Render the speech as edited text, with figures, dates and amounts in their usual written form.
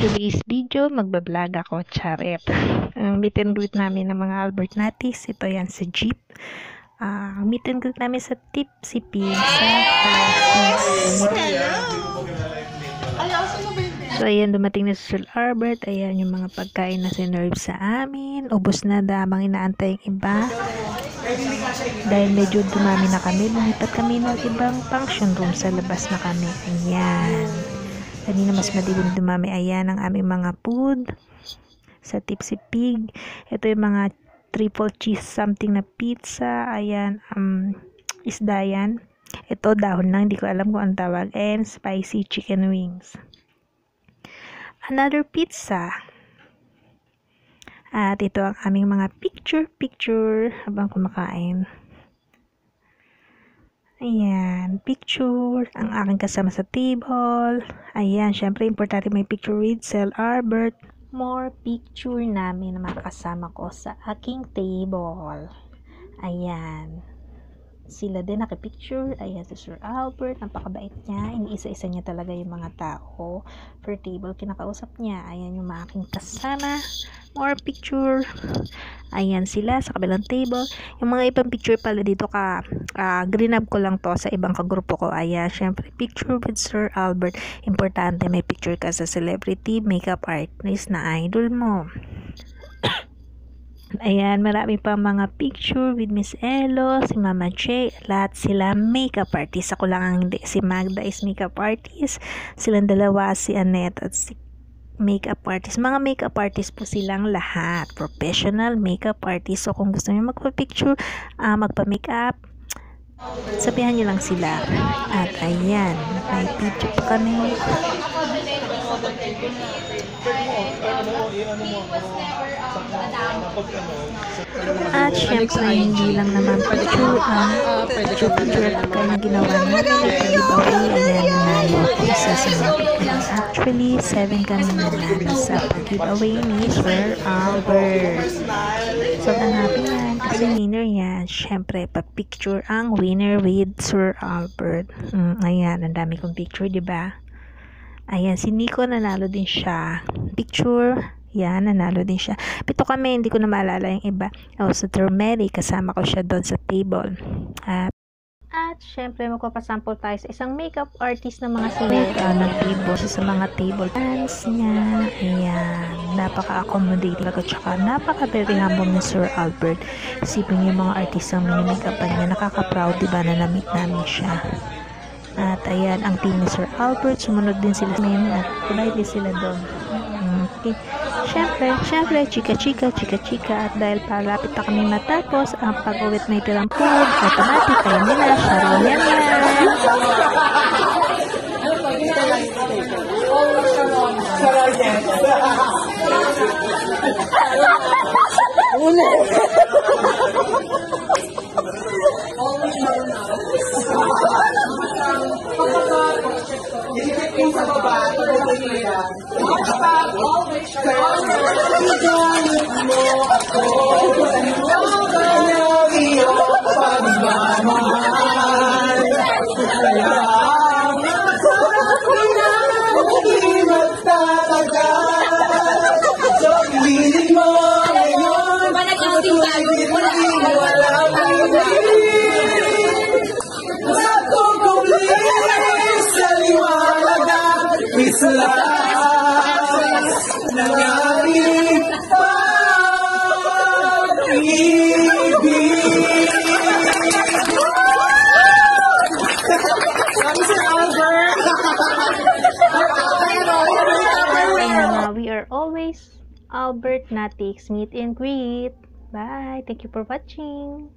today's video, magbablog ako, charet. Meet and greet namin ng mga Albert Natis. Ito yan sa jeep. Meet and greet namin sa Tipsy Pig So, ayan, dumating na si Sir Albert. Ayan, yung mga pagkain na sinerve sa amin. Ubos na damang inaantay yung iba. Dahil medyo dumami na kami, lumipat kami ng ibang function room sa labas na kami. Ayan. Kanina mas madilim dumami. Ayan ang aming mga food sa Tipsy Pig. Ito yung mga triple cheese something na pizza. Ayan, isda yan. Ito dahon lang, hindi ko alam kung ang tawag. And spicy chicken wings. Another pizza. At ito ang aming mga picture habang kumakain. Ayan, picture. Ang aking kasama sa table. Ayan, syempre importante may picture with Sir Albert. More picture namin na mga kasama ko sa aking table. Ayan. Sila din nakipicture. Ayan si Sir Albert. Napakabait niya. Iniisa-isa niya talaga yung mga tao per table. Kinakausap niya. Ayan yung mga aking kasama. More picture. Ayan sila sa kabilang table. Yung mga ibang picture pala dito greenab ko lang to sa ibang kagrupo ko. Ayan, syempre picture with Sir Albert. Importante may picture ka sa celebrity makeup artist na idol mo. Ayan, marami pa mga picture with Miss Elo, si Mama J, lahat sila makeup artist. Ako lang ang hindi. Si Magda is makeup artist. Silang dalawa, si Annette at si makeup artist. Mga makeup artist po silang lahat. Professional makeup artist. So, kung gusto niyo magpa-picture, magpa-makeup, sabihan niyo lang sila. At ayan, may picture pa kami. At syempre hindi lang naman picture at kaya ginawa namin giveaway. Ayan, nanalo ko isa sa mga. Actually 7 kami nanalo sa giveaway ni Sir Albert. So happy yan kasi winner yan. Syempre pa-picture ang winner with Sir Albert. Ayan, ang dami kong picture, diba? Ayan, si Nico nanalo din siya. Picture, yan, nanalo din siya. 7 kami, hindi ko na maalala yung iba. Sa Termeri, kasama ko siya doon sa table. At syempre, magpapasample tayo sa isang makeup artist ng mga singer ng table. Sa mga table dance niya. Ayan, napaka-accommodating at saka napaka-very humble ni Sir Albert. Isipin niyo yung mga artist ang mini-makeupan niya. Nakaka-proud, diba, na na-meet namin siya. At ayan, ang team ni Sir Albert, sumunod din sila sa amin at kulay din sila doon. Okay. Syempre, chika-chika. At dahil palapit na kami matapos, ang pag-uwit may tirang food, automatic, kayo nila, sharon yan. Sa baba, we are always Albert Natix meet and greet. Bye. Thank you for watching.